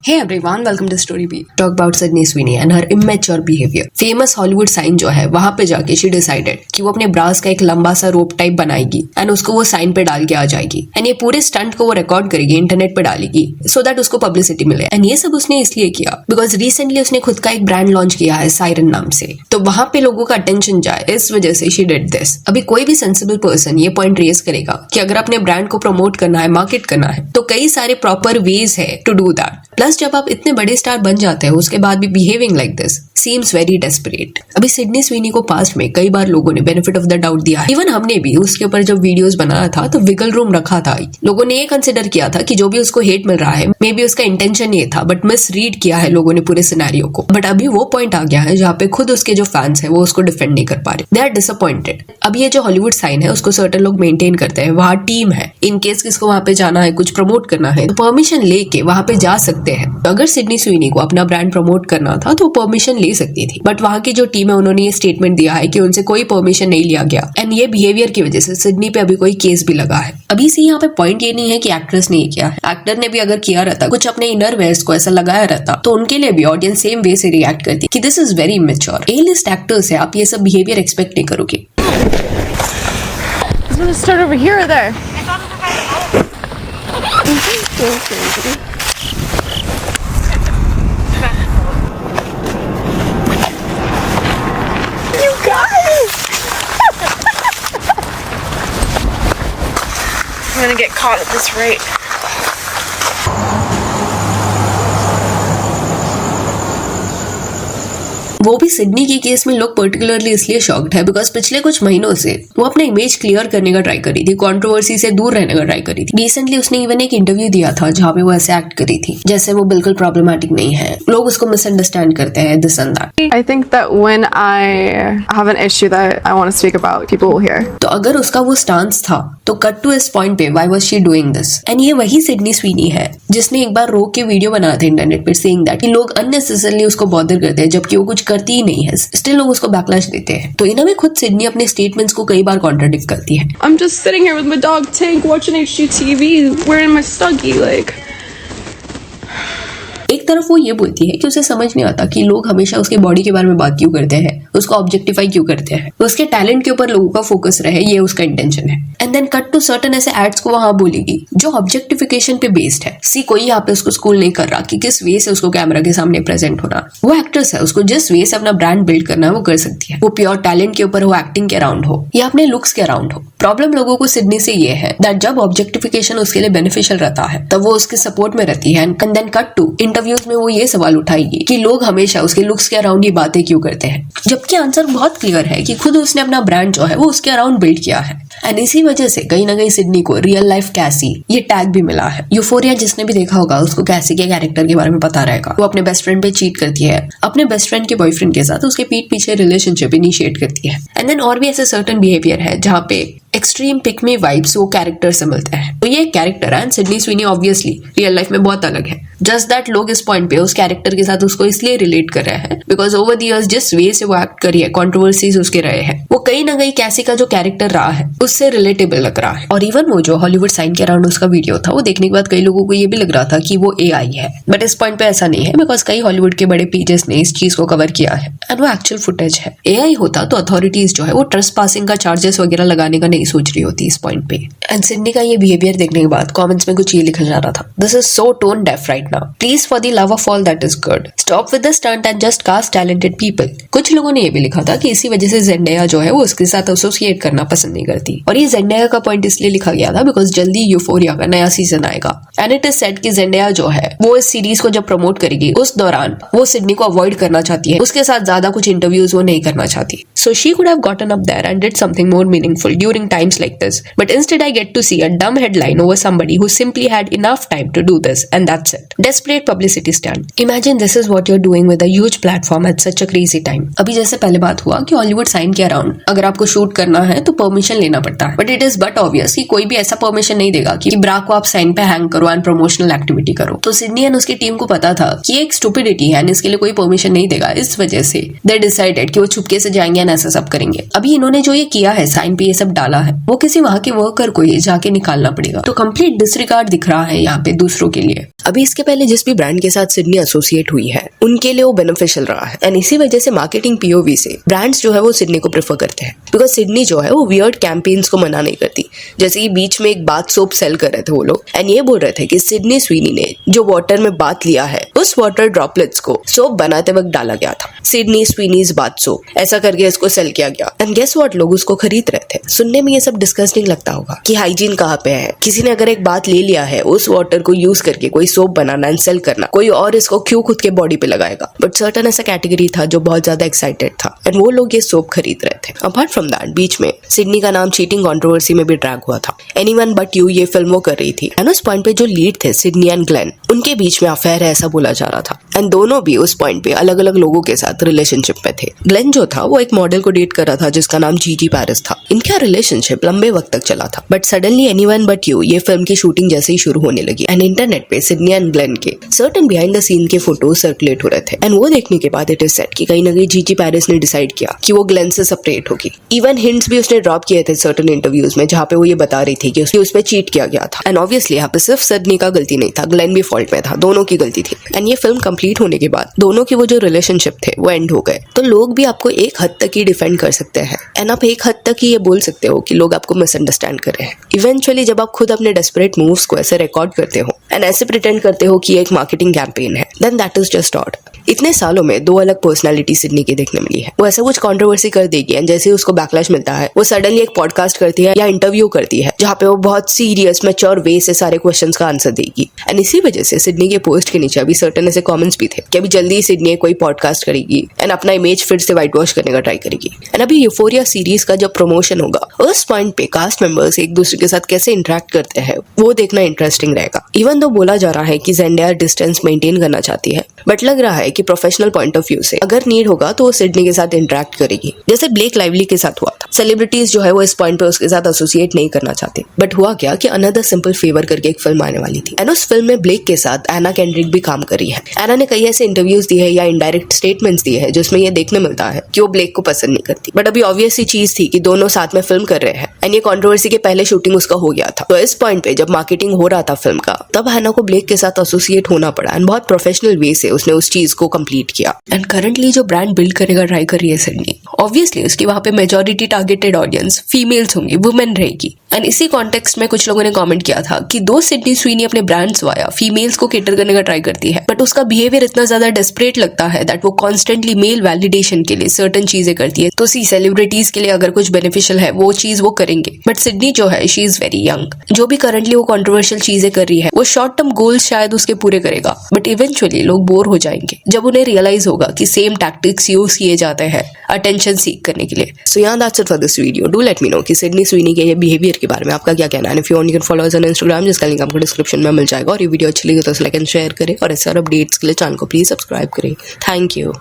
Hey everyone, welcome to Story Beat. Talk about Sydney Sweeney and her immature behavior. Famous Hollywood sign जो है वहां पे जाके she decided कि वो अपने ब्रास का एक लंबा सा रोप टाइप बनाएगी एंड उसको वो साइन पे डाल के आ जाएगी एंड ये पूरे स्टंट को वो रिकॉर्ड करेगी, इंटरनेट पे डालेगी सो दैट उसको पब्लिसिटी मिले। एंड ये सब उसने इसलिए किया बिकॉज रिसेंटली उसने खुद का एक ब्रांड लॉन्च किया है सायरन नाम से, तो वहां पे लोगों का अटेंशन जाए इस वजह से शी डिड दिस। अभी कोई भी सेंसिबल पर्सन ये पॉइंट रेज करेगा कि अगर अपने ब्रांड को प्रमोट करना है, मार्केट करना है, तो कई सारे प्रॉपर वेज है टू डू दैट। प्लस जब आप इतने बड़े स्टार बन जाते हैं उसके बाद भी behaving like this seems very desperate. अभी सिडनी स्वीनी को पास्ट में कई बार लोगों ने बेनिफिट ऑफ द डाउट दिया है, इवन हमने भी उसके ऊपर जब वीडियोस बनाया था तो विगल रूम रखा था। लोगों ने ये कंसिडर किया था कि जो भी उसको हेट मिल रहा है मे बी उसका इंटेंशन ये था, बट मिस रीड किया है लोगों ने पूरे सिनेरियो को। बट अभी वो पॉइंट आ गया है जहाँ पे खुद उसके जो फैंस है वो उसको डिफेंड नहीं कर पा रहे, दे आर डिसअपॉइंटेड। अब ये जो हॉलीवुड साइन है उसको सर्टेन लोग मेंटेन करते हैं, वहाँ टीम है, इन केस किसको वहां पे जाना है, कुछ प्रमोट करना है तो परमिशन लेके वहां पे जा सकते हैं। तो अगर सिडनी स्वीनी को अपना ब्रांड प्रमोट करना था तो परमिशन ले सकती थी, बट वहां की जो टीम है उन्होंने ये स्टेटमेंट दिया है कि उनसे कोई परमिशन नहीं लिया गया एंड ये बिहेवियर की वजह से सिडनी पे अभी कोई केस भी लगा है। अभी से यहाँ पे पॉइंट ये नहीं है कि एक्ट्रेस ने ये किया है, एक्टर ने भी अगर किया रहता, कुछ अपने इनर वेयर्स को ऐसा लगाया रहता तो उनके लिए भी ऑडियंस सेम वे से रिएक्ट करती कि this is very immature. A list actors है, आप ये सब बिहेवियर एक्सपेक्ट नहीं करोगे। Start over here or there? You guys! I'm gonna get caught at this rate. वो भी सिडनी के केस में लोग पर्टिकुलरली इसलिए शॉक्ड है बिकॉज पिछले कुछ महीनों से वो अपना इमेज क्लियर करने का ट्राई करी थी, कंट्रोवर्सी से दूर रहने का ट्राई करी थी। रिसेंटली उसने इवन एक इंटरव्यू दिया था जहाँ पे वो ऐसे एक्ट करी थी जैसे वो बिल्कुल प्रॉब्लमेटिक नहीं है, लोग उसको मिसअंडरस्टैंड करते हैं this and that. I think that when I have an issue that I want to speak about, people will hear. तो अगर उसका वो स्टांस था तो कट टू इस पॉइंट पे why was she doing this. And ये वही सिडनी स्वीनी है जिसने एक बार रो के वीडियो बनाया था इंटरनेट पे सेइंग दैट कि लोग अननेसेसरली उसको बॉदर करते हैं जबकि वो कुछ करती ही नहीं है, स्टिल लोग उसको बैकलैश देते हैं। तो इनमें खुद सिडनी अपने स्टेटमेंट्स को कई बार कॉन्ट्राडिक्ट करती है। I'm just sitting here with my dog Tank watching HGTV, wearing my Snuggie, like. एक तरफ वो ये बोलती है कि उसे समझ नहीं आता कि लोग हमेशा उसके बॉडी के बारे में बात क्यों करते हैं, उसको ऑब्जेक्टिफाई क्यों करते हैं, उसके टैलेंट के ऊपर लोगों का फोकस रहे, ये उसका इंटेंशन है। And then cut to certain ऐसे एड्स को वहां बोलेगी जो ऑब्जेक्टिफिकेशन पे बेस्ड है। सी कोई यहाँ पे उसको स्कूल नहीं कर रहा कि किस वे से उसको कैमरा के सामने प्रेजेंट होना, वो एक्ट्रेस है, उसको जिस वे से अपना ब्रांड बिल्ड करना है वो कर सकती है, वो प्योर टैलेंट के ऊपर हो, एक्टिंग के अराउंड हो या अपने लुक्स के अराउंड हो। प्रॉब्लम लोगों को सिडनी से ये है दैट जब ऑब्जेक्टिफिकेशन उसके लिए बेनिफिशियल रहता है तब वो उसके सपोर्ट में रहती है। And then cut to interviews में वो ये सवाल उठाएगी कि लोग हमेशा उसके लुक्स के अराउंड ही बातें क्यों करते हैं, जबकि आंसर बहुत क्लियर है कि खुद उसने अपना ब्रांड जो है वो उसके अराउंड बिल्ड किया है। एंड इसी वजह से कहीं ना कहीं सिडनी को रियल लाइफ कैसी ये टैग भी मिला है। यूफोरिया जिसने भी देखा होगा उसको कैसी के कैरेक्टर के बारे में पता रहेगा। वो अपने बेस्ट फ्रेंड पे चीट करती है, अपने बेस्ट फ्रेंड के बॉयफ्रेंड के साथ उसके पीठ पीछे रिलेशनशिप इनिशिएट करती है। एंड देन और भी ऐसे सर्टेन बिहेवियर है जहाँ पे एक्सट्रीम पिक मी वाइब्स वो कैरेक्टर से मिलते हैं। तो ये कैरेक्टर है, Sydney Sweeney obviously real life में बहुत अलग है। जस्ट दैट लोग इस पॉइंट पे उस कैरेक्टर के साथ उसको इसलिए रिलेट कर रहे हैं बिकॉज ओवर द इयर्स जिस वे से वो एक्ट करी है, कंट्रोवर्सीज उसके रहे हैं, वो कहीं ना कहीं कैसी का जो कैरेक्टर रहा है उससे रिलेटेबल लग रहा है। और इवन वो जो हॉलीवुड साइन के अराउंड उसका वीडियो था वो देखने के बाद कई लोगों को ये भी लग रहा था कि वो AI है, बट इस पॉइंट पे ऐसा नहीं है बिकॉज कई हॉलीवुड के बड़े पेजेस ने इस चीज को कवर किया है एंड वो एक्चुअल फुटेज है। AI होता तो अथॉरिटीज जो है वो ट्रस्ट पासिंग का चार्जेस वगैरह लगाने का नहीं सोच रही होती इस पॉइंट पे। एंड सिडनी का ये बिहेवियर देखने के बाद कमेंट्स में कुछ ये लिखा जा रहा था, this is so tone deaf right now, please for the love of all that is good stop with the stunt and just cast talented people. कुछ लोगों ने ये भी लिखा था कि इसी वजह से जेंडेया जो है वो उसके साथ एसोसिएट करना पसंद नहीं करती। और ये जेंडेया का पॉइंट इसलिए लिखा गया था बिकॉज जल्दी यूफोरिया का नया सीजन आएगा एंड इट इज सेड कि जेंडेया जो है वो इस सीरीज को जब प्रमोट करेगी उस दौरान वो सिडनी को अवॉइड करना चाहती है, उसके साथ ज्यादा कुछ इंटरव्यूज वो नहीं करना चाहती। So she could have gotten up there and did something more meaningful during times like this, but instead I get to see a dumb headline over somebody who simply had enough time to do this and that's it. Desperate publicity stunt. Imagine this is what you're doing with a huge platform at such a crazy time. अभी जैसे पहले बात हुआ कि Hollywood sign के around अगर आपको shoot करना है तो परमिशन लेना पड़ता है, but it is but obvious कि कोई भी ऐसा परमिशन नहीं देगा कि ब्रा को आप साइन पे हैंग करो एंड प्रमोशनल एक्टिविटी करो। तो सिडनी एंड उसकी टीम को पता था कि एक स्टुपिडिटी है एंड इसके लिए कोई परमिशन नहीं देगा, इस वजह से दे डिसाइडेड कि वो छुपके से जाएंगे एंड ऐसा सब करेंगे। अभी इन्होंने जो ये किया है साइन पे ये सब डाला रहा है वो किसी वहाँ के वर्कर को ही जाके निकालना पड़ेगा। तो कंप्लीट डिसरिगार्ड दिख रहा है यहाँ पे दूसरों के लिए। अभी इसके पहले जिस भी ब्रांड के साथ सिडनी एसोसिएट हुई है उनके लिए वो बेनिफिशियल रहा है एंड इसी वजह से मार्केटिंग पीओवी से ब्रांड्स जो है वो सिडनी को प्रेफर करते हैं बिकॉज सिडनी जो है वो वियर्ड कैंपेन्स को मना नहीं करती। जैसे कि बीच में एक बाथ सोप सेल कर रहे थे वो लोग एंड ये बोल रहे थे कि सिडनी स्वीनी ने जो वाटर में बाथ लिया है उस वाटर ड्रॉपलेट्स को सोप बनाते वक्त डाला गया था, सिडनी स्वीनीज बाथ सोप ऐसा करके इसको सेल किया गया एंड गेस व्हाट, लोग उसको खरीद रहे थे। सुनने में ये सब डिस्कस्टिंग लगता होगा कि हाइजीन कहाँ पे है, किसी ने अगर एक बात ले लिया है उस वाटर को यूज करके कोई सोप बनाना एंड सेल करना, कोई और इसको क्यों खुद के बॉडी पे लगाएगा। बट सर्टन ऐसा कैटेगरी था जो बहुत ज्यादा एक्साइटेड था एंड वो लोग ये सोप खरीद रहे थे। अपार्ट फ्रॉम दैट बीच में सिडनी का नाम चीटिंग कंट्रोवर्सी में भी ड्रैग हुआ था। एनीवन बट यू ये फिल्म वो कर रही थी एंड उस पॉइंट पे जो लीड थे सिडनी एंड ग्लेन उनके बीच में अफेयर है ऐसा बोला जा रहा था एंड दोनों भी उस पॉइंट पे अलग अलग लोगों के साथ रिलेशनशिप में थे। ग्लेन जो था वो एक मॉडल को डेट कर रहा था जिसका नाम जीजी पैरिस था। इनका रिलेशनशिप लंबे वक्त तक चला था but suddenly anyone but you ये फिल्म की शूटिंग जैसे ही शुरू होने लगी एंड इंटरनेट पे सिडनी एंड ग्लेन के सर्टेन बिहाइंड द सीन के फोटोज सर्कुलेट हो रहे थे एंड वो देखने के बाद इट इज सेट कि कहीं ना कहीं जीजी पैरिस ने डिसाइड किया कि वो ग्लेन से सेपरेट होगी। इवन हिंट्स भी उसने ड्रॉप किए थे सर्टेन इंटरव्यूज में जहाँ पे वो ये बता रही थी कि उस पे चीट किया गया था एंड ऑब्वियसली यहाँ पे सिर्फ सिडनी का गलती नहीं था, ग्लेन भी फॉल्ट में था, दोनों की गलती थी। एंड ये फिल्म कंप्लीट होने के बाद दोनों के वो जो रिलेशनशिप थे वो एंड हो गए। तो लोग भी आपको एक हद तक ही डिफेंड कर सकते हैं एंड आप एक हद तक ही ये बोल सकते हो कि लोग आपको मिसअंडरस्टैंड कर रहे हैं। इवेंचुअली जब आप खुद अपने डेस्परेट मूव्स को ऐसे रिकॉर्ड करते हो एंड ऐसे प्रिटेंड करते हो कि ये एक मार्केटिंग कैंपेन है, then that is just odd. इतने सालों में दो अलग पर्सनालिटी सिडनी की देखने मिली है। वो ऐसा कुछ कंट्रोवर्सी कर देगी एंड जैसे ही उसको बैकलैश मिलता है वो सडनली एक पॉडकास्ट करती है या इंटरव्यू करती है जहाँ पे वो बहुत सीरियस मैच्योर वे से सारे क्वेश्चंस का आंसर देगी एंड इसी वजह से सिडनी के पोस्ट के नीचे अभी सर्टेन ऐसे कमेंट्स भी थे कि अभी जल्दी ही सिडनी कोई पॉडकास्ट करेगी एंड अपना इमेज फिर से वाइट वॉश करने का ट्राई करेगी। एंड अभी यूफोरिया सीरीज का जब प्रमोशन होगा उस पॉइंट पे कास्ट मेंबर्स एक दूसरे के साथ कैसे इंटरेक्ट करते हैं वो देखना इंटरेस्टिंग रहेगा। इवन दो बोला जा रहा है कि ज़ेंडेया डिस्टेंस मेंटेन करना चाहती है बट लग रहा है कि प्रोफेशनल पॉइंट ऑफ व्यू से अगर नीड होगा तो वो सिडनी के साथ इंटरेक्ट करेगी जैसे ब्लेक लाइवली के साथ हुआ था। सेलिब्रिटीज जो है वो इस पॉइंट पे उसके साथ एसोसिएट नहीं करना चाहते बट हुआ क्या कि अनदर सिंपल फेवर करके एक फिल्म आने वाली थी एंड उस फिल्म में ब्लेक के साथ एना केंड्रिक भी काम करी है। एना ने कई ऐसे इंटरव्यूज दिए है या इनडायरेक्ट स्टेटमेंट्स दिए हैं जिसमें ये देखने मिलता है कि वो ब्लेक को पसंद नहीं करती बट अभी ऑब्वियस सी चीज थी कि दोनों साथ में फिल्म कर रहे हैं एंड ये कंट्रोवर्सी के पहले शूटिंग उसका हो गया था। तो इस पॉइंट पे जब मार्केटिंग हो रहा था फिल्म का तब एना को ब्लेक के साथ एसोसिएट होना पड़ा एंड बहुत प्रोफेशनल वे से उसने उस चीज को कंप्लीट किया। एंड करंटली जो ब्रांड बिल्ड करेगा ट्राई कर रही है सिडनी, ऑब्वियसली उसकी वहाँ पे मेजॉरिटी टारगेटेड ऑडियंस फीमेल्स होंगी, वुमेन रहेगी। एंड इसी कॉन्टेक्स्ट में कुछ लोगों ने कमेंट किया था कि दो सिडनी स्वीनी अपने ब्रांड्स वाया फीमेल्स को केटर करने का ट्राई करती है बट उसका बिहेवियर इतना ज्यादा डेस्परेट लगता है दैट वो कॉन्स्टेंटली मेल वैलिडेशन के लिए सर्टेन चीजें करती है। तो सी सेलिब्रिटीज के लिए अगर कुछ बेनिफिशियल है वो चीज वो करेंगे बट सिडनी जो है शी इज वेरी यंग। जो भी करंटली वो कंट्रोवर्शियल चीजें कर रही है वो शॉर्ट टर्म गोल्स शायद उसके पूरे करेगा बट इवेंचुअली लोग बोर हो जाएंगे जब उन्हें रियलाइज होगा कि सेम टैक्टिक्स यूज किए जाते हैं अटेंशन सीख करने के लिए। सो यहाँ that's it for this video. Do let me know कि सिडनी स्वीनी के ये बिहेवियर के बारे में आपका क्या कहना है। If you want you can follow us on Instagram जिसका लिंक आपको डिस्क्रिप्शन में मिल जाएगा और ये वीडियो अच्छी लगी तो लाइक एंड शेयर करें और ऐसे और अपडेट्स के लिए चैनल को प्लीज सब्सक्राइब करें। Thank you.